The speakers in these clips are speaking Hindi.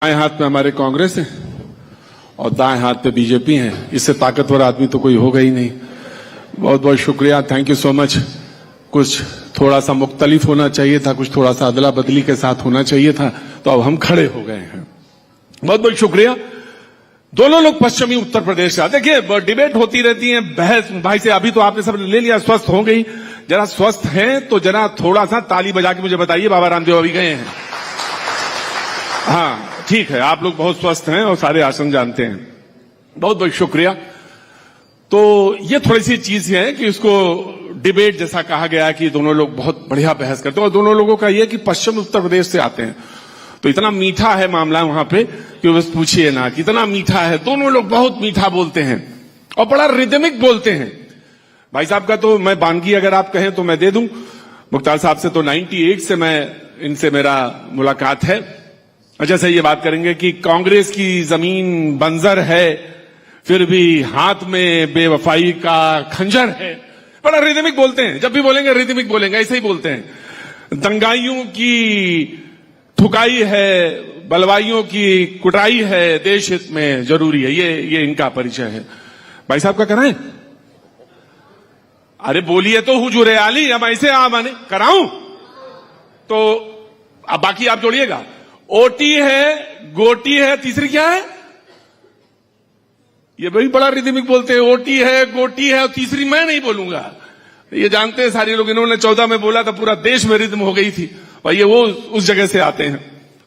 बाएं हाथ में हमारे कांग्रेस है और दाएं हाथ पे बीजेपी है। इससे ताकतवर आदमी तो कोई होगा ही नहीं। बहुत बहुत शुक्रिया, थैंक यू सो मच। कुछ थोड़ा सा मुख्तलिफ होना चाहिए था, कुछ थोड़ा सा अदला बदली के साथ होना चाहिए था, तो अब हम खड़े हो गए हैं। बहुत बहुत शुक्रिया। दोनों लोग पश्चिमी उत्तर प्रदेश से। देखिए डिबेट होती रहती है, बहस भाई से। अभी तो आपने सब ले लिया, स्वस्थ हो गई। जरा स्वस्थ हैं तो जरा थोड़ा सा ताली बजा के मुझे बताइए बाबा रामदेव अभी गए हैं? हाँ ठीक है, आप लोग बहुत स्वस्थ हैं और सारे आसन जानते हैं। बहुत बहुत शुक्रिया। तो ये थोड़ी सी चीज है कि इसको डिबेट जैसा कहा गया कि दोनों लोग बहुत बढ़िया बहस करते हैं, और दोनों लोगों का यह कि पश्चिम उत्तर प्रदेश से आते हैं, तो इतना मीठा है मामला वहां पे कि बस पूछिए ना, कितना मीठा है। दोनों लोग बहुत मीठा बोलते हैं और बड़ा रिदमिक बोलते हैं। भाई साहब का तो मैं बानगी अगर आप कहें तो मैं दे दूं। मुख्तार साहब से तो 98 से मैं इनसे मेरा मुलाकात है। अच्छा से ये बात करेंगे कि कांग्रेस की जमीन बंजर है, फिर भी हाथ में बेवफाई का खंजर है। बड़ा रिदमिक बोलते हैं, जब भी बोलेंगे रिदमिक बोलेंगे, ऐसे ही बोलते हैं। दंगाइयों की थुकाई है, बलवाइयों की कुटाई है, देश हित में जरूरी है, ये इनका परिचय है। भाई साहब का कराएं? अरे बोलिए तो हुजूर आली, अब ऐसे माने कराऊं तो अब बाकी आप जोड़िएगा। ओटी है, गोटी है, तीसरी क्या है? ये भाई बड़ा रिदमिक बोलते हैं। ओटी है, गोटी है और तीसरी मैं नहीं बोलूंगा। ये जानते हैं सारे लोग, इन्होंने 14 में बोला था, पूरा देश में रिदम हो गई थी। और ये वो उस जगह से आते हैं।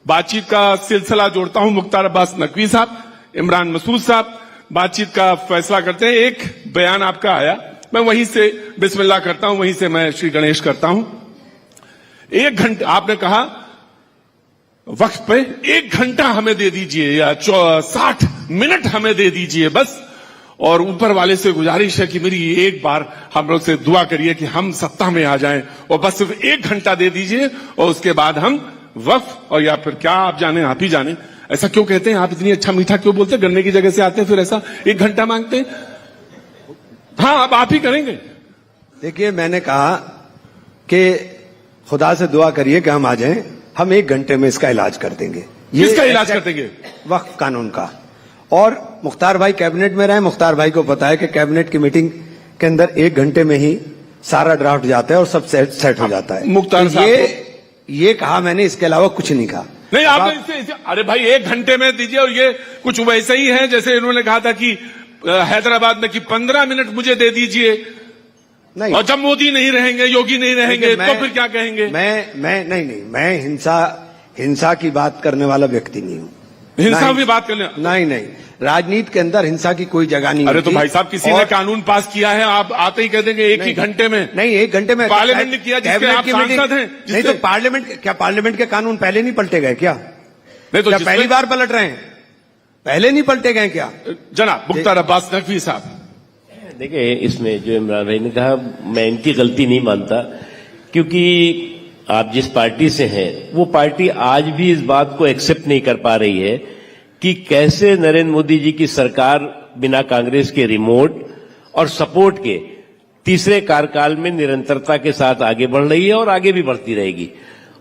बातचीत का सिलसिला जोड़ता हूं। मुख्तार अब्बास नकवी साहब, इमरान मसूद साहब बातचीत का फैसला करते हैं। एक बयान आपका आया, मैं वहीं से बिस्मिल्लाह करता हूं, वहीं से मैं श्री गणेश करता हूं। 1 घंटा आपने कहा वक्त पे 1 घंटा हमें दे दीजिए या 60 मिनट हमें दे दीजिए बस, और ऊपर वाले से गुजारिश है कि मेरी एक बार हम लोग से दुआ करिए कि हम सत्ता में आ जाएं, और बस सिर्फ 1 घंटा दे दीजिए और उसके बाद हम वक्फ और या फिर क्या आप जाने, आप ही जाने। ऐसा क्यों कहते हैं आप? इतनी अच्छा मीठा क्यों बोलते हैं? गन्ने की जगह से आते हैं फिर ऐसा 1 घंटा मांगते हैं? हाँ अब आप ही करेंगे। देखिए मैंने कहा कि खुदा से दुआ करिए कि हम आ जाएं, हम 1 घंटे में इसका इलाज कर देंगे। किसका इलाज कर देंगे? वक्फ कानून का। और मुख्तार भाई कैबिनेट में रहे, मुख्तार भाई को पता है कि कैबिनेट की मीटिंग के अंदर 1 घंटे में ही सारा ड्राफ्ट जाता है और सब सेट हो जाता है। मुख्तार साहब ये कहा मैंने, इसके अलावा कुछ नहीं कहा। नहीं आपने इसे अरे भाई 1 घंटे में दीजिए, और ये कुछ वैसे ही है जैसे इन्होंने कहा था कि हैदराबाद में कि 15 मिनट मुझे दे दीजिए, नहीं, और जब मोदी नहीं रहेंगे, योगी नहीं रहेंगे तो फिर क्या कहेंगे? मैं हिंसा की बात करने वाला व्यक्ति नहीं हूं। हिंसा की बात करने नहीं, राजनीति के अंदर हिंसा की कोई जगह नहीं। अरे तो भाई साहब किसी ने कानून पास किया है, आप आते ही कह देंगे 1 ही घंटे में? नहीं, 1 घंटे में पार्लियामेंट ने किया जिसके आप सांसद हैं। नहीं तो पार्लियामेंट के कानून पहले नहीं पलटे गए क्या? नहीं तो पहली बार पलट रहे हैं? पहले नहीं पलटे गए क्या? जनाब मुख्तार अब्बास नकवी साहब, देखिए इसमें जो इमरान भाई ने कहा, मैं इनकी गलती नहीं मानता, क्योंकि आप जिस पार्टी से हैं वो पार्टी आज भी इस बात को एक्सेप्ट नहीं कर पा रही है कि कैसे नरेंद्र मोदी जी की सरकार बिना कांग्रेस के रिमोट और सपोर्ट के तीसरे कार्यकाल में निरंतरता के साथ आगे बढ़ रही है और आगे भी बढ़ती रहेगी।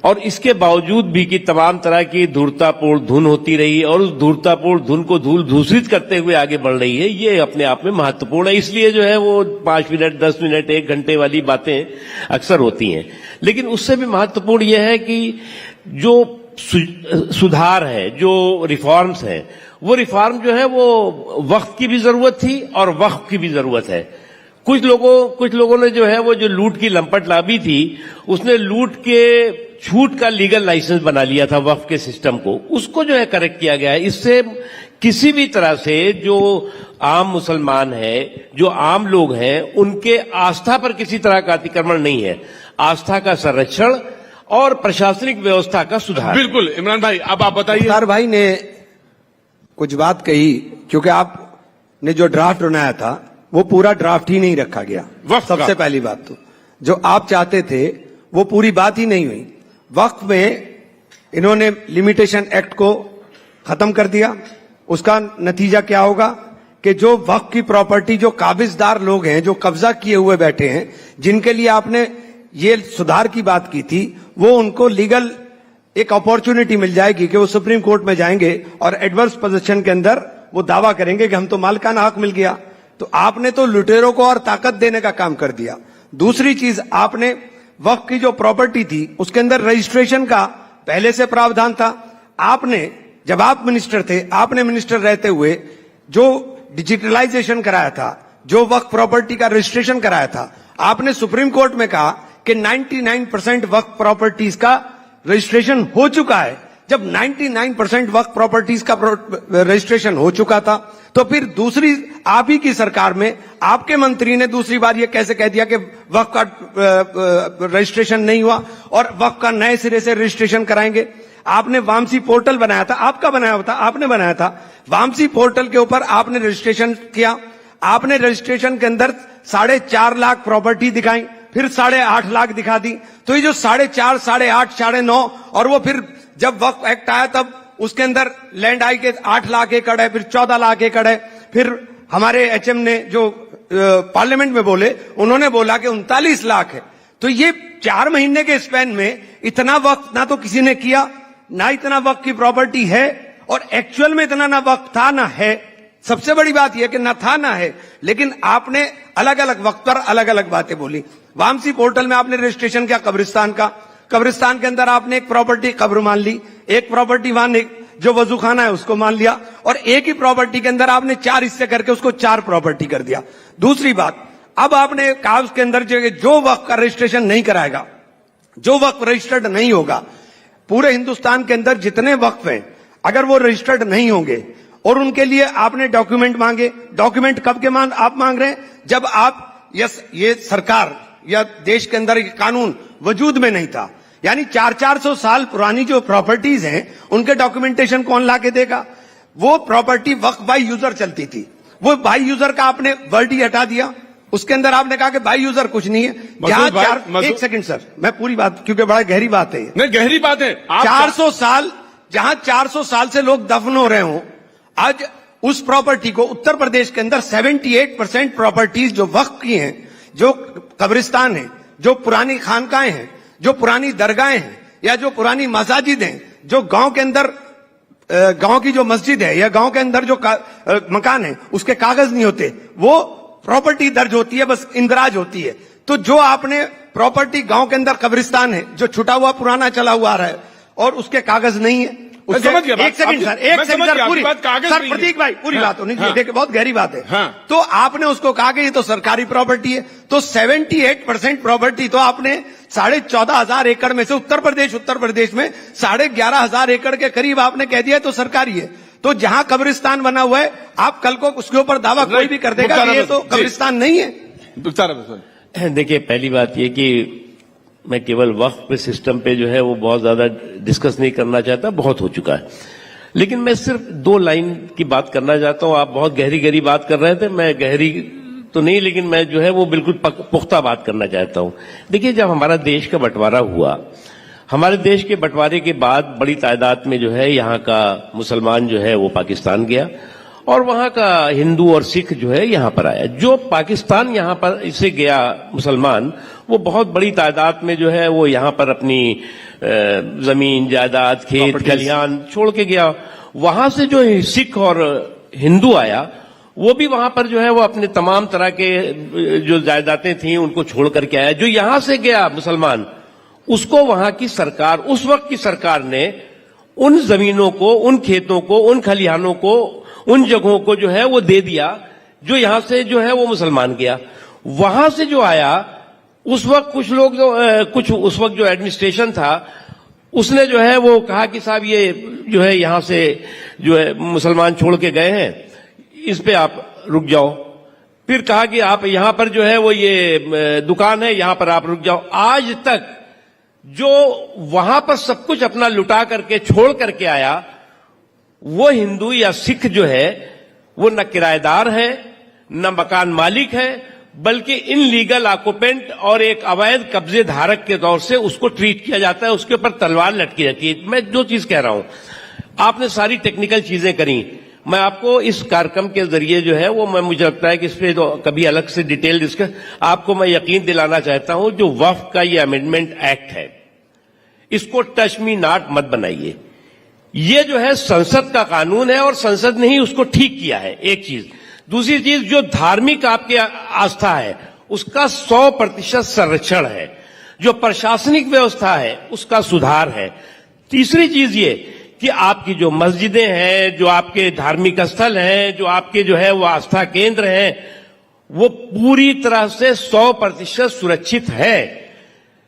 और इसके बावजूद भी कि तमाम तरह की धूर्तापूर्ण धुन होती रही और उस धूर्तापूर्ण धुन को धूल दूषित करते हुए आगे बढ़ रही है, ये अपने आप में महत्वपूर्ण है। इसलिए जो है वो 5 मिनट, 10 मिनट, 1 घंटे वाली बातें अक्सर होती हैं। लेकिन उससे भी महत्वपूर्ण यह है कि जो सुधार है, जो रिफॉर्म्स हैं, वो रिफॉर्म जो है वो वक्त की भी जरूरत थी और वक्त की भी जरूरत है। कुछ लोगों ने जो है वो जो लूट की लंपट लाभी थी, उसने लूट के छूट का लीगल लाइसेंस बना लिया था वक्फ के सिस्टम को, उसको जो है करेक्ट किया गया है। इससे किसी भी तरह से जो आम मुसलमान है, जो आम लोग हैं, उनके आस्था पर किसी तरह का अतिक्रमण नहीं है। आस्था का संरक्षण और प्रशासनिक व्यवस्था का सुधार। बिल्कुल। इमरान भाई अब आप बताइए। मुख्तार भाई ने कुछ बात कही, क्योंकि आपने जो ड्राफ्ट बनाया था वो पूरा ड्राफ्ट ही नहीं रखा गया। सबसे पहली बात तो जो आप चाहते थे वो पूरी बात ही नहीं हुई। वक्फ में इन्होंने लिमिटेशन एक्ट को खत्म कर दिया। उसका नतीजा क्या होगा कि जो वक्फ की प्रॉपर्टी, जो काबिजदार लोग हैं, जो कब्जा किए हुए बैठे हैं, जिनके लिए आपने ये सुधार की बात की थी, वो उनको लीगल एक अपॉर्चुनिटी मिल जाएगी कि वो सुप्रीम कोर्ट में जाएंगे और एडवर्स पोजीशन के अंदर वो दावा करेंगे कि हम तो मालिकाना हक मिल गया। तो आपने तो लुटेरों को और ताकत देने का काम कर दिया। दूसरी चीज, आपने वक्फ की जो प्रॉपर्टी थी उसके अंदर रजिस्ट्रेशन का पहले से प्रावधान था। आपने, जब आप मिनिस्टर थे, आपने मिनिस्टर रहते हुए जो डिजिटलाइजेशन कराया था, जो वक्फ प्रॉपर्टी का रजिस्ट्रेशन कराया था, आपने सुप्रीम कोर्ट में कहा कि 99% वक्फ प्रॉपर्टीज का रजिस्ट्रेशन हो चुका है। जब 99% वक्फ प्रॉपर्टीज का रजिस्ट्रेशन हो चुका था, तो फिर दूसरी आप ही की सरकार में आपके मंत्री ने दूसरी बार ये कैसे कह दिया कि वक्फ का रजिस्ट्रेशन नहीं हुआ और वक्फ का नए सिरे से रजिस्ट्रेशन कराएंगे। आपने वामसी पोर्टल बनाया था, आपका बनाया था, आपने बनाया था। वामसी पोर्टल के ऊपर आपने रजिस्ट्रेशन किया। आपने रजिस्ट्रेशन के अंदर 4.5 लाख प्रॉपर्टी दिखाई, फिर 8.5 लाख दिखा दी। तो ये जो 4.5, 8.5, 9.5 और वो फिर जब वक्फ एक्ट आया तब उसके अंदर लैंड आई के 8 लाख एकड़ है, फिर 14 लाख एकड़ है। फिर हमारे एचएम ने जो पार्लियामेंट में बोले, उन्होंने बोला कि 39 लाख है। तो ये 4 महीने के स्पैन में इतना वक्त ना तो किसी ने किया, ना इतना वक्त की प्रॉपर्टी है, और एक्चुअल में इतना ना वक्त था ना है। सबसे बड़ी बात यह कि ना था ना है, लेकिन आपने अलग अलग वक्त पर अलग अलग बातें बोली। वामसी पोर्टल में आपने रजिस्ट्रेशन किया कब्रिस्तान का, कब्रिस्तान के अंदर आपने एक प्रॉपर्टी कब्र मान ली, एक प्रॉपर्टी वहां जो वजूखाना है उसको मान लिया, और एक ही प्रॉपर्टी के अंदर आपने 4 हिस्से करके उसको 4 प्रॉपर्टी कर दिया। दूसरी बात, अब आपने कहा उसके अंदर जो वक्फ का रजिस्ट्रेशन नहीं कराएगा, जो वक्फ रजिस्टर्ड नहीं होगा, पूरे हिंदुस्तान के अंदर जितने वक्फ हैं, अगर वो रजिस्टर्ड नहीं होंगे और उनके लिए आपने डॉक्यूमेंट मांगे, डॉक्यूमेंट कब के आप मांग रहे हैं? जब आप ये सरकार या देश के अंदर ये कानून वजूद में नहीं था। यानी 400 साल पुरानी जो प्रॉपर्टीज हैं उनके डॉक्यूमेंटेशन कौन ला के देगा? वो प्रॉपर्टी वक्फ बाय यूजर चलती थी, वो बाय यूजर का आपने वर्ड ही हटा दिया। उसके अंदर आपने कहा कि बाय यूजर कुछ नहीं है। जहां एक सेकंड सर, मैं पूरी बात, क्योंकि बड़ा गहरी बात है। नहीं, गहरी बात है। 400 साल, जहां 400 साल से लोग दफन हो रहे हों, आज उस प्रॉपर्टी को उत्तर प्रदेश के अंदर 78% प्रॉपर्टीज जो वक्फ की हैं, जो कब्रिस्तान है, जो पुरानी खानकाएं हैं, जो पुरानी दरगाहें हैं, या जो पुरानी मसाजिद हैं, जो गांव के अंदर गांव की जो मस्जिद है या गांव के अंदर जो मकान है उसके कागज नहीं होते, वो प्रॉपर्टी दर्ज होती है, बस इंदराज होती है। तो जो आपने प्रॉपर्टी गांव के अंदर कब्रिस्तान है जो छुटा हुआ पुराना चला हुआ आ रहा है और उसके कागज नहीं है, समझ गया। एक सेकंड सर, एक सेकंड सर, पूरी सर, प्रतीक भाई पूरी बात होनी चाहिए। देखिए बहुत गहरी बात है। तो आपने उसको कहा कि ये तो सरकारी प्रॉपर्टी है, तो 78% प्रॉपर्टी तो आपने 14,500 एकड़ में से उत्तर प्रदेश में 11,500 एकड़ के करीब आपने कह दिया तो सरकारी है। तो जहां कब्रिस्तान बना हुआ है, आप कल को उसके ऊपर दावा कोई भी कर देगा कि ये तो कब्रिस्तान नहीं है। देखिए, पहली बात ये कि मैं केवल वक्फ सिस्टम पे जो है वो बहुत ज्यादा डिस्कस नहीं करना चाहता, बहुत हो चुका है। लेकिन मैं सिर्फ 2 लाइन की बात करना चाहता हूं। आप बहुत गहरी बात कर रहे थे, मैं गहरी तो नहीं, लेकिन मैं जो है वो बिल्कुल पुख्ता बात करना चाहता हूं। देखिए, जब हमारा देश का बंटवारा हुआ, हमारे देश के बंटवारे के बाद बड़ी तादाद में जो है यहाँ का मुसलमान जो है वो पाकिस्तान गया और वहां का हिंदू और सिख जो है यहाँ पर आया। जो पाकिस्तान यहाँ पर इसे गया मुसलमान, वो बहुत बड़ी तादाद में जो है वो यहाँ पर अपनी जमीन जायदाद खेत खलिहान छोड़ के गया। वहां से जो सिख और हिंदू आया, वो भी वहां पर जो है वो अपने तमाम तरह के जो जायदादें थी उनको छोड़ करके आया। जो यहां से गया मुसलमान, उसको वहां की सरकार, उस वक्त की सरकार ने उन जमीनों को, उन खेतों को, उन खलिहानों को, उन जगहों को जो है वो दे दिया जो यहां से जो है वो मुसलमान गया। वहां से जो आया, उस वक्त कुछ लोग उस वक्त जो एडमिनिस्ट्रेशन था उसने जो है वो कहा कि साहब ये जो है यहां से जो है मुसलमान छोड़ के गए हैं, इस पे आप रुक जाओ। फिर कहा कि आप यहां पर जो है वो ये दुकान है, यहां पर आप रुक जाओ। आज तक जो वहां पर सब कुछ अपना लुटा करके छोड़ करके आया, वो हिंदू या सिख जो है वो न किराएदार है न मकान मालिक है, बल्कि इनलीगल ऑक्युपेंट और एक अवैध कब्जे धारक के तौर से उसको ट्रीट किया जाता है, उसके ऊपर तलवार लटकी रहती है। मैं जो चीज कह रहा हूं, आपने सारी टेक्निकल चीजें करी, मैं आपको इस कार्यक्रम के जरिए जो है वो मुझे लगता है कि इस पे तो कभी अलग से डिटेल डिस्कस, आपको मैं यकीन दिलाना चाहता हूं, जो वक्फ का ये अमेंडमेंट एक्ट है, इसको टच मी नॉट मत बनाइए। ये जो है संसद का कानून है और संसद ने ही उसको ठीक किया है, एक चीज। दूसरी चीज, जो धार्मिक आपकी आस्था है उसका 100% संरक्षण है, जो प्रशासनिक व्यवस्था है उसका सुधार है। तीसरी चीज ये कि आपकी जो मस्जिदें हैं, जो आपके धार्मिक स्थल हैं, जो आपके जो है वो आस्था केंद्र हैं, वो पूरी तरह से 100% सुरक्षित है।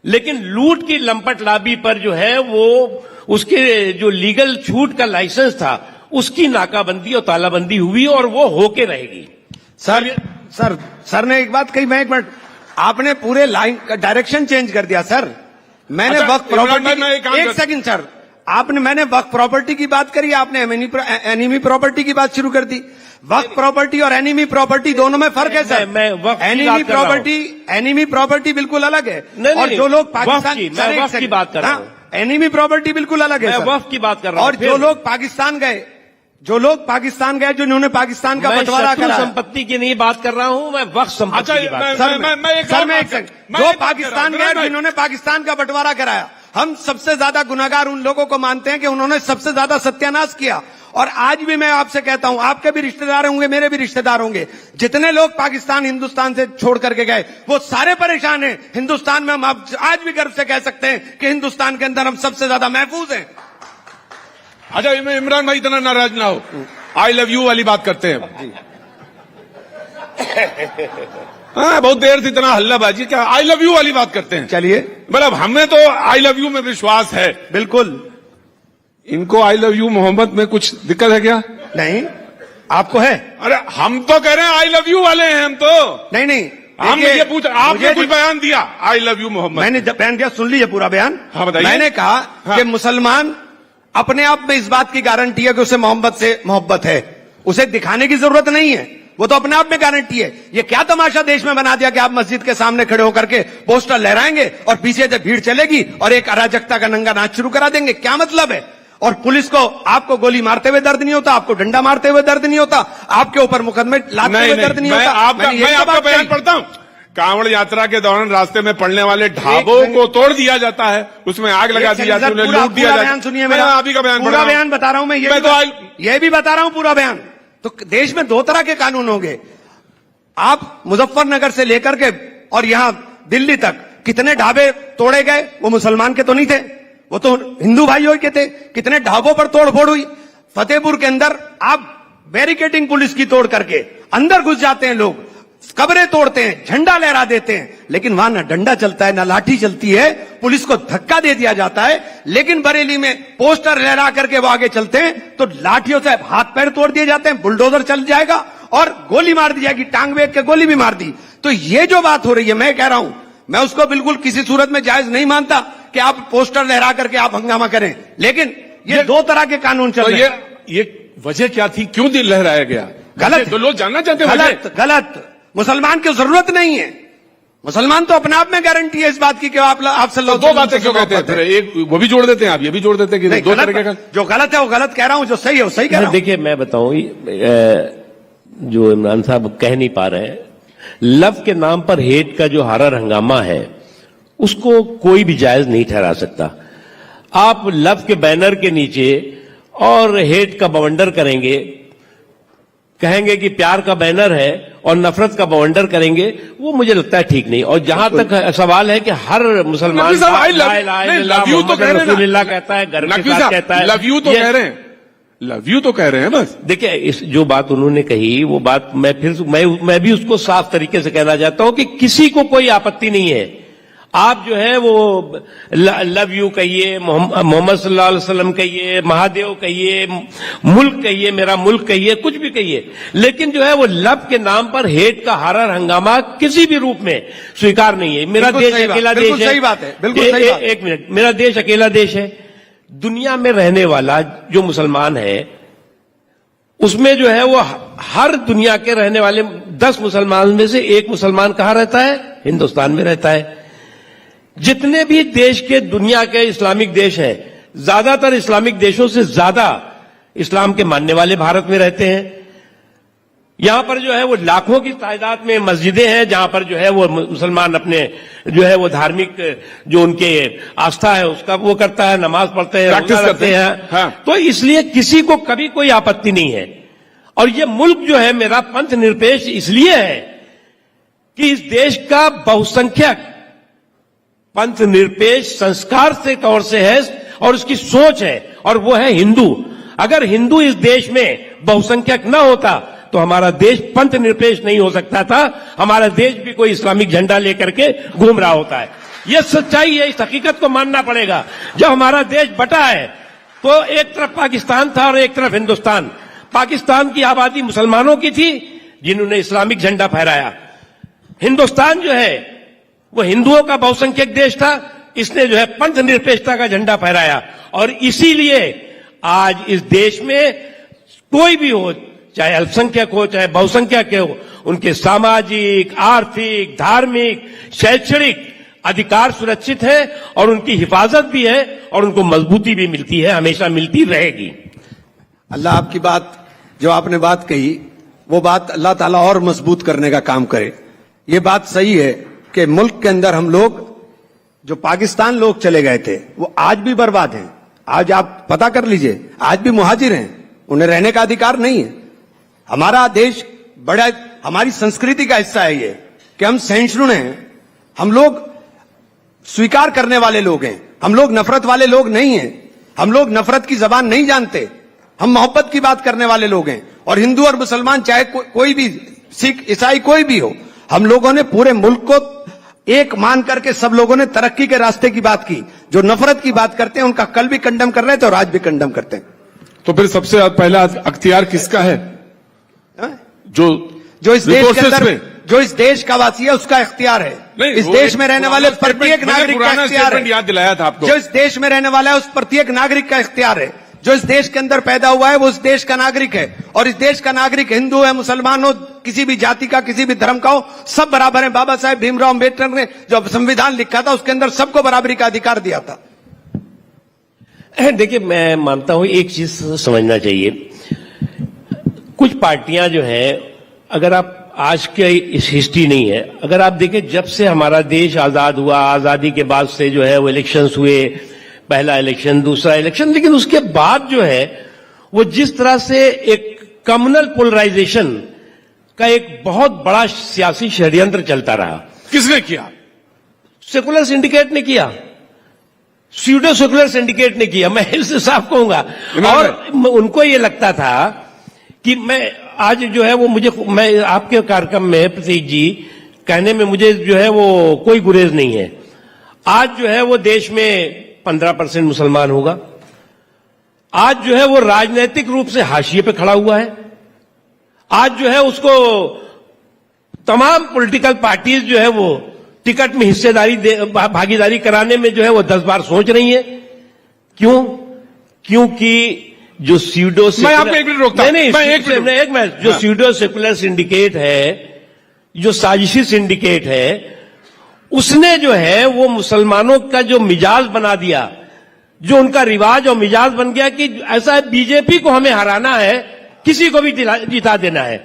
लेकिन लूट की लंपट लाबी पर जो है वो उसके जो लीगल छूट का लाइसेंस था उसकी नाकाबंदी और तालाबंदी हुई और वो होके रहेगी। सर ने एक बात कही, मैं एक मिनट, आपने पूरे लाइन का डायरेक्शन चेंज कर दिया सर। मैंने वक्त प्रॉपर्टी, एक सेकंड सर, मैंने वक्त प्रॉपर्टी की बात करी, आपने एनिमी प्रॉपर्टी की बात शुरू कर दी। वक्त प्रॉपर्टी और एनिमी प्रॉपर्टी दोनों में फर्क है सर। एनिमी प्रॉपर्टी बिल्कुल अलग है। और जो लोग पाकिस्तान, मैं वक्त की बात कर रहा हूं, एनिमी प्रॉपर्टी बिल्कुल अलग है। मैं वक्त की बात कर रहा हूं। और जो लोग पाकिस्तान गए, जिन्होंने पाकिस्तान का बंटवारा करा, संपत्ति की नहीं बात कर रहा हूं, मैं वक्त संपत्ति की बात। जो पाकिस्तान गए, जिन्होंने पाकिस्तान का बंटवारा कराया, हम सबसे ज्यादा गुनाहगार उन लोगों को मानते हैं कि उन्होंने सबसे ज्यादा सत्यानाश किया। और आज भी मैं आपसे कहता हूं, आपके भी रिश्तेदार होंगे, मेरे भी रिश्तेदार होंगे, जितने लोग पाकिस्तान हिंदुस्तान से छोड़ करके गए वो सारे परेशान हैं। हिंदुस्तान में हम आज भी गर्व से कह सकते हैं कि हिंदुस्तान के अंदर हम सबसे ज्यादा महफूज हैं। अच्छा, इमरान भाई इतना नाराज ना हो, आई लव यू वाली बात करते हैं। हाँ, बहुत देर से इतना हल्लाबाजी, क्या आई लव यू वाली बात करते हैं। चलिए, मतलब हमें तो आई लव यू में विश्वास है। बिल्कुल। इनको आई लव यू मोहम्मद में कुछ दिक्कत है क्या? नहीं, आपको है? अरे हम तो कह रहे हैं आई लव यू वाले हैं हम तो। नहीं, हमने ये पूछा, आपने कुछ बयान दिया आई लव यू मोहम्मद। मैंने बयान दिया, सुन लीजिए पूरा बयान। हाँ, बताइए। मैंने कहा कि मुसलमान अपने आप में इस बात की गारंटी है कि उसे मोहम्मद से मोहब्बत है, उसे दिखाने की जरूरत नहीं है, वो तो अपने आप में गारंटी है। ये क्या तमाशा देश में बना दिया कि आप मस्जिद के सामने खड़े होकर के पोस्टर लहराएंगे और पीछे से भीड़ चलेगी और एक अराजकता का नंगा नाच शुरू करा देंगे, क्या मतलब है? और पुलिस को, आपको गोली मारते हुए दर्द नहीं होता, आपको डंडा मारते हुए दर्द नहीं होता, आपके ऊपर मुकदमे लादते हुए दर्द नहीं होता। मैं आपका बयान पढ़ता हूं। कांवड़ यात्रा के दौरान रास्ते में पड़ने वाले ढाबों को तोड़ दिया जाता है, उसमें आग लगा दी जाती है, उन्हें लूट दिया जाता है। सुनिए, मेरा अभी का बयान पूरा बयान बता रहा हूं मैं, ये भी बता रहा हूं पूरा बयान। तो देश में 2 तरह के कानून होंगे। आप मुजफ्फरनगर से लेकर के और यहां दिल्ली तक कितने ढाबे तोड़े गए, वो मुसलमान के तो नहीं थे, वो तो हिंदू भाइयों के थे। कितने ढाबों पर तोड़फोड़ हुई। फतेहपुर के अंदर आप बैरिकेडिंग पुलिस की तोड़ करके अंदर घुस जाते हैं लोग, कब्रें तोड़ते हैं, झंडा लहरा देते हैं, लेकिन वहां ना डंडा चलता है ना लाठी चलती है, पुलिस को धक्का दे दिया जाता है। लेकिन बरेली में पोस्टर लहरा करके वो आगे चलते हैं तो लाठियों से हाथ पैर तोड़ दिए जाते हैं, बुलडोजर चल जाएगा और गोली मार दी जाएगी, टांग बेच के गोली भी मार दी। तो ये जो बात हो रही है, मैं कह रहा हूं, मैं उसको बिल्कुल किसी सूरत में जायज नहीं मानता कि आप पोस्टर लहरा करके आप हंगामा करें, लेकिन ये 2 तरह के कानून चल रहे हैं। ये वजह क्या थी, क्यों दिल लहराया गया? गलत, तो लोग जानना चाहते हैं। गलत। मुसलमान की जरूरत नहीं है, मुसलमान तो अपने आप में गारंटी है इस बात की कि आप सल्लल्लाहु 2 बातें क्यों कहते हैं? एक वो भी जोड़ देते हैं, आप ये भी जोड़ देते हैं कि 2 तरीके का। जो गलत है वो गलत कह रहा हूं, जो सही है वो सही कह रहा हूं। देखिए, मैं बताऊं, जो इमरान साहब कह नहीं पा रहे हैं, लव के नाम पर हेट का जो हारा हंगामा है उसको कोई भी जायज नहीं ठहरा सकता। आप लव के बैनर के नीचे और हेट का बवंडर करेंगे, कहेंगे कि प्यार का बैनर है और नफरत का बवंडर करेंगे, वो मुझे लगता है ठीक नहीं। और जहां तक सवाल है कि हर मुसलमान लव यू तो कह रहे हैं, कहता है, गर्व के साथ कहता है, लव यू तो कह रहे हैं, लव यू तो कह रहे हैं बस। देखिए, इस जो बात उन्होंने कही वो बात मैं भी उसको साफ तरीके से कहना चाहता हूं कि किसी को कोई आपत्ति नहीं है। आप जो है वो लव यू कहिए, मोहम्मद सल्लल्लाहु अलैहि वसल्लम कहिए, महादेव कहिए, मुल्क कहिए, मेरा मुल्क कहिए, कुछ भी कहिए, लेकिन जो है वो लव के नाम पर हेट का हारा हंगामा किसी भी रूप में स्वीकार नहीं है। मेरा देश अकेला देश है। सही बात है, बिल्कुल सही बात। एक मिनट, मेरा देश अकेला देश है। दुनिया में रहने वाला जो मुसलमान है उसमें जो है वो हर दुनिया के रहने वाले 10 मुसलमान में से 1 मुसलमान कहां रहता है? हिंदुस्तान में रहता है। जितने भी देश के दुनिया के इस्लामिक देश हैं, ज्यादातर इस्लामिक देशों से ज्यादा इस्लाम के मानने वाले भारत में रहते हैं। यहां पर जो है वो लाखों की तादाद में मस्जिदें हैं जहां पर जो है वो मुसलमान अपने जो है वो धार्मिक जो उनके आस्था है उसका वो करता है, नमाज पढ़ते हैं, प्रैक्टिस रोजा रखते हैं। हाँ। तो इसलिए किसी को कभी कोई आपत्ति नहीं है। और ये मुल्क जो है मेरा पंथ निरपेक्ष इसलिए है कि इस देश का बहुसंख्यक पंथ निरपेक्ष संस्कार से तौर से है और उसकी सोच है, और वो है हिंदू। अगर हिंदू इस देश में बहुसंख्यक न होता तो हमारा देश पंथ निरपेक्ष नहीं हो सकता था, हमारा देश भी कोई इस्लामिक झंडा लेकर के घूम रहा होता है। यह सच्चाई है, इस हकीकत को मानना पड़ेगा। जब हमारा देश बटा है तो एक तरफ पाकिस्तान था और एक तरफ हिंदुस्तान। पाकिस्तान की आबादी मुसलमानों की थी जिन्होंने इस्लामिक झंडा फहराया। हिंदुस्तान जो है वो हिंदुओं का बहुसंख्यक देश था, इसने जो है पंथ निरपेक्षता का झंडा फहराया। और इसीलिए आज इस देश में कोई भी हो, चाहे अल्पसंख्यक हो चाहे बहुसंख्यक हो, उनके सामाजिक, आर्थिक, धार्मिक, शैक्षणिक अधिकार सुरक्षित है और उनकी हिफाजत भी है और उनको मजबूती भी मिलती है, हमेशा मिलती रहेगी। अल्लाह आपकी बात जो आपने बात कही वो बात अल्लाह ताला और मजबूत करने का काम करे। ये बात सही है कि मुल्क के अंदर हम लोग जो पाकिस्तान लोग चले गए थे वो आज भी बर्बाद हैं। आज आप पता कर लीजिए, आज भी मुहाजिर हैं, उन्हें रहने का अधिकार नहीं है। हमारा देश बड़ा, हमारी संस्कृति का हिस्सा है ये कि हम सहिष्णु हैं, हम लोग स्वीकार करने वाले लोग हैं, हम लोग नफरत वाले लोग नहीं हैं, हम लोग नफरत की जबान नहीं जानते, हम मोहब्बत की बात करने वाले लोग हैं। और हिंदू और मुसलमान चाहे कोई भी, सिख ईसाई कोई भी हो, हम लोगों ने पूरे मुल्क को एक मान करके सब लोगों ने तरक्की के रास्ते की बात की। जो नफरत की बात करते हैं उनका कल भी कंडम कर रहे थे और आज भी कंडम करते हैं। तो फिर सबसे पहला अख्तियार किसका है? जो इस देश के अंदर, जो इस देश का वासी है उसका इख्तियार है। इस देश में रहने वाले प्रत्येक नागरिक का इख्तियार है। याद दिलाया था आपको। जो इस देश में रहने वाला है उस प्रत्येक नागरिक का इख्तियार है। जो इस देश के अंदर पैदा हुआ है वो इस देश का नागरिक है। और इस देश का नागरिक हिंदू है, मुसलमान हो, किसी भी जाति का, किसी भी धर्म का हो, सब बराबर है। बाबा साहेब भीमराव अम्बेडकर ने जो संविधान लिखा था उसके अंदर सबको बराबरी का अधिकार दिया था। देखिए, मैं मानता हूं एक चीज समझना चाहिए। कुछ पार्टियां जो हैं, अगर आप आज के इस हिस्ट्री नहीं है, अगर आप देखें जब से हमारा देश आजाद हुआ, आजादी के बाद से जो है वो इलेक्शंस हुए, पहला इलेक्शन, दूसरा इलेक्शन, लेकिन उसके बाद जो है वो जिस तरह से एक कम्युनल पोलराइजेशन का एक बहुत बड़ा सियासी षड्यंत्र चलता रहा। किसने किया? सेकुलर सिंडिकेट ने किया, स्यूडो सेकुलर सिंडिकेट ने किया, मैं इससे साफ कहूंगा। और उनको ये लगता था कि मैं आज जो है वो मैं आपके कार्यक्रम में प्रतीक जी कहने में मुझे जो है वो कोई गुरेज नहीं है। आज जो है वो देश में 15% मुसलमान होगा। आज जो है वो राजनीतिक रूप से हाशिए पे खड़ा हुआ है। आज जो है उसको तमाम पॉलिटिकल पार्टीज जो है वो टिकट में हिस्सेदारी भागीदारी कराने में जो है वो 10 बार सोच रही है। क्यों? क्योंकि जो स्यूडो, मैं आपको एक मिनट रोकता हूं। एक मिनट, जो स्यूडो सेकुलर सिंडिकेट है, जो साजिशी सिंडिकेट है, उसने जो है वो मुसलमानों का जो मिजाज बना दिया, जो उनका रिवाज और मिजाज बन गया कि ऐसा है बीजेपी को हमें हराना है, किसी को भी जिता देना है।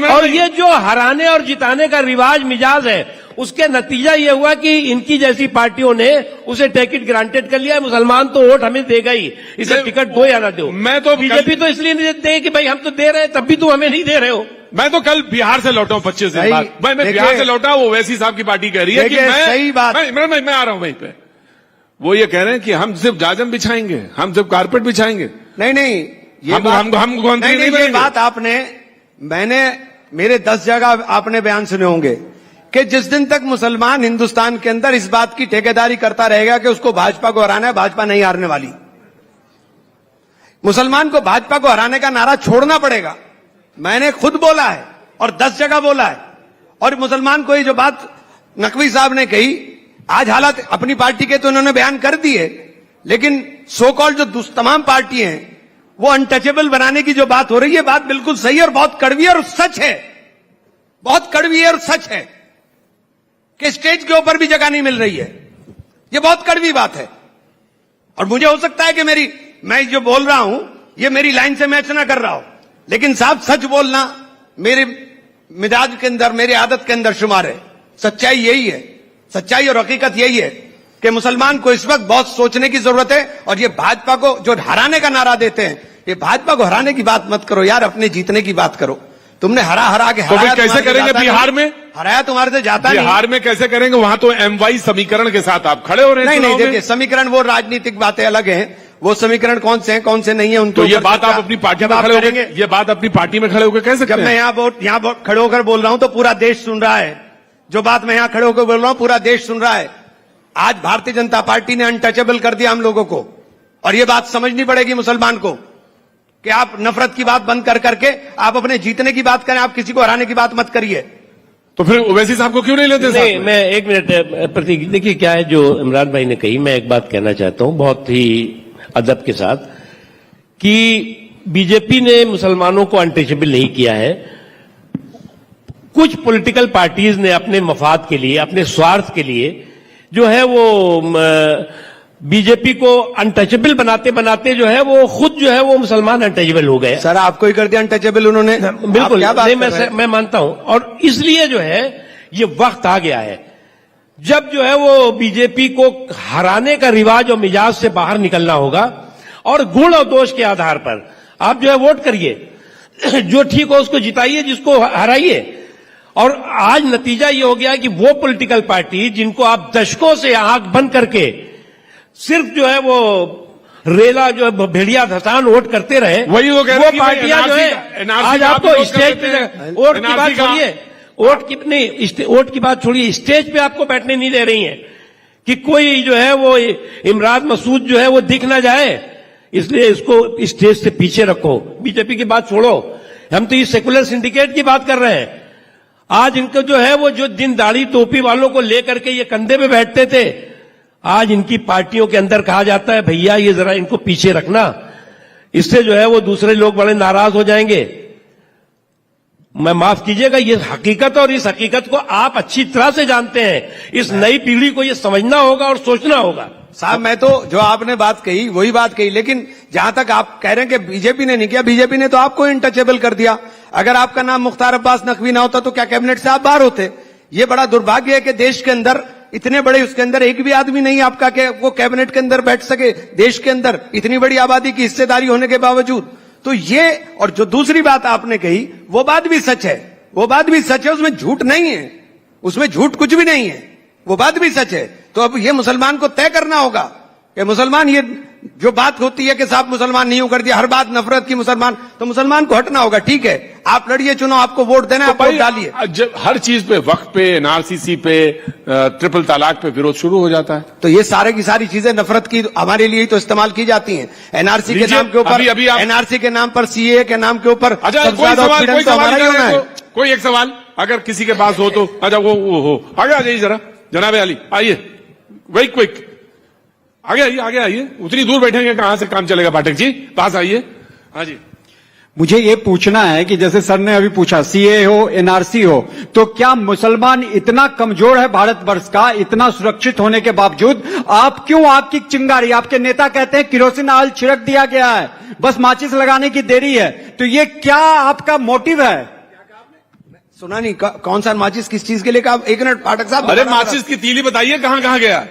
और ये जो हराने और जिताने का रिवाज मिजाज है, उसके नतीजा ये हुआ कि इनकी जैसी पार्टियों ने उसे टिकट ग्रांटेड कर लिया। मुसलमान तो वोट हमें देगा ही, इसे टिकट दो या ना दो। मैं तो बीजेपी तो इसलिए नहीं देते कि भाई हम तो दे रहे हैं, तब भी तुम हमें नहीं दे रहे हो। मैं तो कल बिहार से लौटा हूं 25 दिन बाद। मैं बिहार से लौटा, वो वैसी साहब की पार्टी कह रही है कि सही बात, मैं आ रहा हूं वहीं पे। वो ये कह रहे हैं कि हम सिर्फ जाजम बिछाएंगे, हम सिर्फ कारपेट बिछाएंगे। नहीं, ये बात आपने, मैंने मेरे 10 जगह आपने बयान सुने होंगे कि जिस दिन तक मुसलमान हिंदुस्तान के अंदर इस बात की ठेकेदारी करता रहेगा कि उसको भाजपा को हराना है, भाजपा नहीं हारने वाली। मुसलमान को भाजपा को हराने का नारा छोड़ना पड़ेगा। मैंने खुद बोला है और 10 जगह बोला है। और मुसलमान को ये जो बात नकवी साहब ने कही, आज हालात अपनी पार्टी के तो उन्होंने बयान कर दिए, लेकिन सो कॉल्ड जो तमाम पार्टी हैं वो अनटचेबल बनाने की जो बात हो रही है, बात बिल्कुल सही है और बहुत कड़वी और सच है। बहुत कड़वी है और सच है कि स्टेज के ऊपर भी जगह नहीं मिल रही है। ये बहुत कड़वी बात है। और मुझे हो सकता है कि मैं जो बोल रहा हूं ये मेरी लाइन से मैच ना कर रहा हूं, लेकिन साहब सच बोलना मेरे मिजाज के अंदर, मेरी आदत के अंदर शुमार है। सच्चाई यही है, सच्चाई और हकीकत यही है कि मुसलमान को इस वक्त बहुत सोचने की जरूरत है। और ये भाजपा को जो हराने का नारा देते हैं, ये भाजपा को हराने की बात मत करो यार, अपने जीतने की बात करो। तुमने हरा के तो फिर कैसे करेंगे बिहार में? हराया तुम्हारे से जाता नहीं। बिहार में कैसे करेंगे? वहां तो MY समीकरण के साथ आप खड़े हो रहे हैं। नहीं, देखिए समीकरण वो राजनीतिक बातें अलग हैं, वो समीकरण कौन से हैं कौन से नहीं है उनको। तो ये बात आप अपनी पार्टी में खड़े होकर, ये बात अपनी पार्टी में खड़े होकर कह सकते हैं? जब मैं यहाँ खड़े होकर बोल रहा हूं तो पूरा देश सुन रहा है। जो बात मैं यहाँ खड़े होकर बोल रहा हूं पूरा देश सुन रहा है। आज भारतीय जनता पार्टी ने अनटचेबल कर दिया हम लोगों को, और ये बात समझनी पड़ेगी मुसलमान को कि आप नफरत की बात बंद कर करके आप अपने जीतने की बात करें, आप किसी को हराने की बात मत करिए। तो फिर ओवैसी साहब को क्यों नहीं लेते? नहीं, मैं एक मिनट प्रतीक, देखिए क्या है जो इमरान भाई ने कही, मैं एक बात कहना चाहता हूं बहुत ही अदब के साथ कि बीजेपी ने मुसलमानों को अनटचेबल नहीं किया है। कुछ पॉलिटिकल पार्टीज ने अपने मफाद के लिए, अपने स्वार्थ के लिए जो है वो बीजेपी को अनटचेबल बनाते बनाते जो है वो खुद जो है वो मुसलमान अनटचेबल हो गए। सर आपको ही कर दिया अनटचेबल उन्होंने। बिल्कुल नहीं, मैं मानता हूं। और इसलिए जो है ये वक्त आ गया है जब जो है वो बीजेपी को हराने का रिवाज और मिजाज से बाहर निकलना होगा, और गुण और दोष के आधार पर आप जो है वोट करिए, जो ठीक हो उसको जिताइए, जिसको हराइए। और आज नतीजा ये हो गया है कि वो पॉलिटिकल पार्टी जिनको आप दशकों से आंख बंद करके सिर्फ जो है वो रेला जो है भेड़िया धसान वोट करते रहे, वही वो पार्टियां जो है आज आपको स्टेज पे वोट की बात छोड़िए, वोट की बात छोड़िए, स्टेज पे आपको बैठने नहीं दे रही है कि कोई जो है वो इमरान मसूद जो है वो दिख ना जाए, इसलिए इसको स्टेज से पीछे रखो। बीजेपी की बात छोड़ो, हम तो इस सेकुलर सिंडिकेट की बात कर रहे हैं। आज इनको जो है वो जो दिन दाढ़ी टोपी वालों को लेकर के ये कंधे पे बैठते थे, आज इनकी पार्टियों के अंदर कहा जाता है भैया ये जरा इनको पीछे रखना, इससे जो है वो दूसरे लोग बड़े नाराज हो जाएंगे। मैं माफ कीजिएगा, ये हकीकत और इस हकीकत को आप अच्छी तरह से जानते हैं। इस नई पीढ़ी को ये समझना होगा और सोचना होगा। साहब मैं तो जो आपने बात कही वही बात कही, लेकिन जहां तक आप कह रहे हैं कि बीजेपी ने नहीं किया, बीजेपी ने तो आपको इनटचेबल कर दिया। अगर आपका नाम मुख्तार अब्बास नकवी ना होता तो क्या कैबिनेट से आप बाहर होते? ये बड़ा दुर्भाग्य है कि देश के अंदर इतने बड़े, उसके अंदर एक भी आदमी नहीं आपका कि वो कैबिनेट के अंदर बैठ सके, देश के अंदर इतनी बड़ी आबादी की हिस्सेदारी होने के बावजूद। तो ये, और जो दूसरी बात आपने कही वो बात भी सच है, वो बात भी सच है, उसमें झूठ नहीं है, उसमें झूठ कुछ भी नहीं है, वो बात भी सच है। तो अब ये मुसलमान को तय करना होगा कि मुसलमान, ये जो बात होती है कि साहब मुसलमान नहीं कर दिया, हर बात नफरत की मुसलमान, तो मुसलमान को हटना होगा। ठीक है, आप लड़िए, चुनाव, आपको वोट देना है, आप वोट डालिए। जब हर चीज पे, वक्त पे, NRCC पे, ट्रिपल तलाक पे विरोध शुरू हो जाता है, तो ये सारे की सारी चीजें नफरत की हमारे लिए ही तो इस्तेमाल की जाती हैं। NRC के नाम के ऊपर, NRC के नाम पर, CA के नाम के ऊपर। अच्छा, कोई एक सवाल अगर किसी के पास हो तो, अच्छा वो हो, आगे आ जाइए जरा, जनाब अली आइए, वेरी क्विक, आगे आइए, उतनी दूर बैठेंगे कहां से काम चलेगा? पाठक जी पास आइए। हाँ जी, मुझे ये पूछना है कि जैसे सर ने अभी पूछा CA हो, NRC हो, तो क्या मुसलमान इतना कमजोर है भारतवर्ष का, इतना सुरक्षित होने के बावजूद आप क्यों आग की चिंगारी, आपके नेता कहते हैं किरोसिन ऑयल छिड़क दिया गया है, बस माचिस लगाने की देरी है, तो ये क्या आपका मोटिव है? सुना नहीं, कौन सा माचिस किस चीज के लिए कहा? एक मिनट पाठक साहब, अरे माचिस की तीली बताइए कहां गया?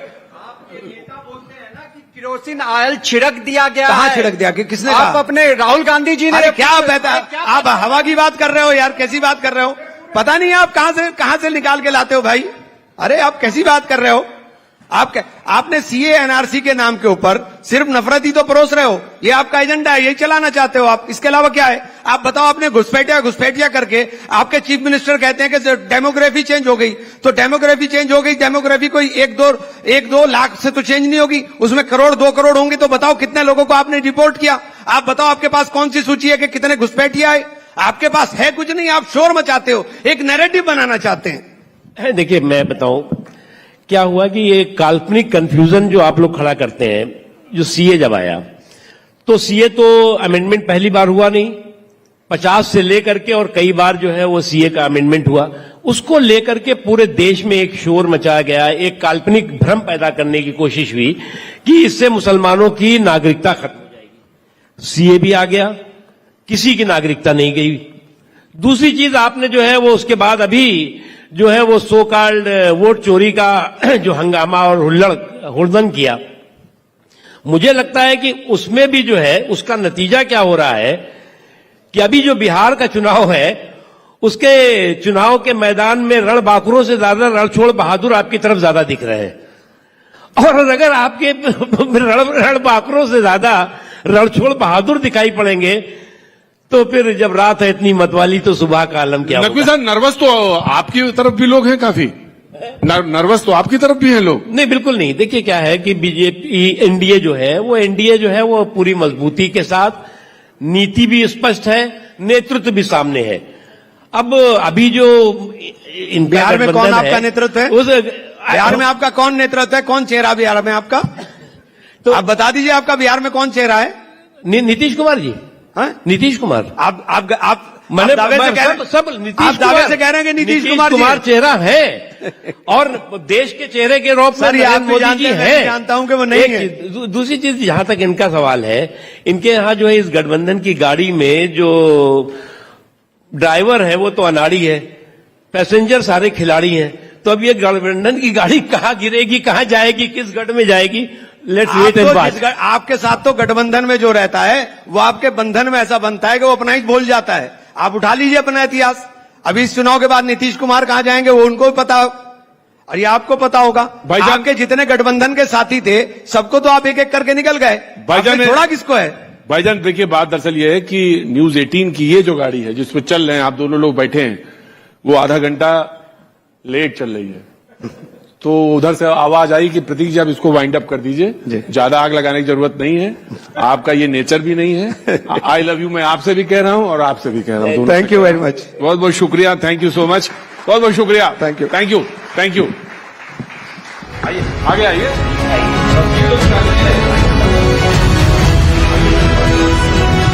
किरोसिन ऑयल छिड़क दिया गया। कहां छिड़क दिया? किसने आप कहा? अपने राहुल गांधी जी ने। अरे क्या बता, आप हवा की बात कर रहे हो यार, कैसी बात कर रहे हो? पता नहीं आप कहां से निकाल के लाते हो भाई। अरे आप कैसी बात कर रहे हो? आपने CA NRC के नाम के ऊपर सिर्फ नफरत ही तो परोस रहे हो, ये आपका एजेंडा है, यही चलाना चाहते हो आप, इसके अलावा क्या है? आप बताओ, आपने घुसपैठिया करके आपके चीफ मिनिस्टर कहते हैं कि डेमोग्राफी चेंज हो गई, तो डेमोग्राफी चेंज हो गई, डेमोग्राफी कोई एक दो लाख से तो चेंज नहीं होगी, उसमें करोड़ 2 करोड़ होंगे, तो बताओ कितने लोगों को आपने रिपोर्ट किया? आप बताओ, आपके पास कौन सी सूची है कि कितने घुसपैठिया है? आपके पास है कुछ नहीं, आप शोर मचाते हो, एक नैरेटिव बनाना चाहते हैं। देखिए मैं बताऊं क्या हुआ कि ये काल्पनिक कंफ्यूजन जो आप लोग खड़ा करते हैं, जो CA जब आया तो CA तो अमेंडमेंट पहली बार हुआ नहीं, 50 से लेकर के और कई बार जो है वो CA का अमेंडमेंट हुआ, उसको लेकर के पूरे देश में एक शोर मचाया गया, एक काल्पनिक भ्रम पैदा करने की कोशिश हुई कि इससे मुसलमानों की नागरिकता खत्म हो जाएगी। CA भी आ गया, किसी की नागरिकता नहीं गई, दूसरी चीज आपने जो है वो उसके बाद अभी जो है वो सो कॉल्ड वोट चोरी का जो हंगामा और हुड़दंग किया, मुझे लगता है कि उसमें भी जो है उसका नतीजा क्या हो रहा है कि अभी जो बिहार का चुनाव है उसके चुनाव के मैदान में रणबांकुरों से ज्यादा रणछोड़ बहादुर आपकी तरफ ज्यादा दिख रहे हैं। और अगर आपके रणबांकुरों से ज्यादा रणछोड़ बहादुर दिखाई पड़ेंगे तो फिर जब रात है इतनी मतवाली तो सुबह का आलम क्या होगा? नकवी साहब, नर्वस तो आपकी तरफ भी लोग हैं काफी, नर्वस तो आपकी तरफ भी हैं लोग। नहीं, बिल्कुल नहीं। देखिए क्या है कि बीजेपी एनडीए जो है वो पूरी मजबूती के साथ, नीति भी स्पष्ट है, नेतृत्व भी सामने है। अब अभी जो बिहार में कौन आपका नेतृत्व है? बिहार में आपका कौन नेतृत्व है? कौन चेहरा बिहार में आपका? तो आप बता दीजिए, आपका बिहार में कौन चेहरा है? नीतीश कुमार जी। हाँ, नीतीश कुमार। आप दावे से कह रहे हैं, सब नीतीश दावे से कह रहे हैं कि नीतीश कुमार चेहरा है और देश के चेहरे के रूप में नरेंद्र मोदी जी है। जानता हूं कि वो नहीं है। दूसरी चीज, जहां तक इनका सवाल है, इनके यहां जो है इस गठबंधन की गाड़ी में जो ड्राइवर है वो तो अनाड़ी है, पैसेंजर सारे खिलाड़ी हैं। तो अब ये गठबंधन की गाड़ी कहां गिरेगी, कहां जाएगी, किस गढ़ में जाएगी? Let's wait and watch. आपके साथ तो गठबंधन में जो रहता है वो आपके बंधन में ऐसा बनता है कि वो अपना ही भूल जाता है। आप उठा लीजिए अपना इतिहास। अभी इस चुनाव के बाद नीतीश कुमार कहां जाएंगे वो उनको भी पता हो, और ये आपको पता होगा। भाईजान, आपके जितने गठबंधन के साथी थे सबको तो आप एक एक करके निकल गए, भाईजान थोड़ा किसको है? भाईजान देखिए, बात दरअसल ये है कि न्यूज 18 की ये जो गाड़ी है जिसमें चल रहे हैं आप दोनों लोग बैठे हैं, वो आधा घंटा लेट चल रही है। तो उधर से आवाज आई कि प्रतीक जी आप इसको वाइंड अप कर दीजिए, ज्यादा आग लगाने की जरूरत नहीं है, आपका ये नेचर भी नहीं है। आई लव यू मैं आपसे भी कह रहा हूं और आपसे भी कह रहा हूं। थैंक यू वेरी मच, बहुत बहुत शुक्रिया, थैंक यू सो मच, बहुत बहुत शुक्रिया, thank you, thank you, thank you. आइए आगे आइए।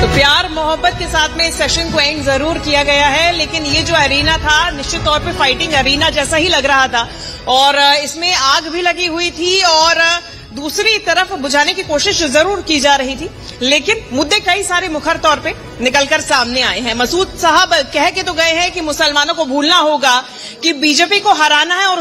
तो प्यार मोहब्बत के साथ में इस सेशन को एंड जरूर किया गया है, लेकिन ये जो अरीना था निश्चित तौर पे फाइटिंग अरीना जैसा ही लग रहा था और इसमें आग भी लगी हुई थी और दूसरी तरफ बुझाने की कोशिश जरूर की जा रही थी, लेकिन मुद्दे कई सारे मुखर तौर पे निकलकर सामने आए हैं। मसूद साहब कह के तो गए हैं कि मुसलमानों को भूलना होगा कि बीजेपी को हराना है और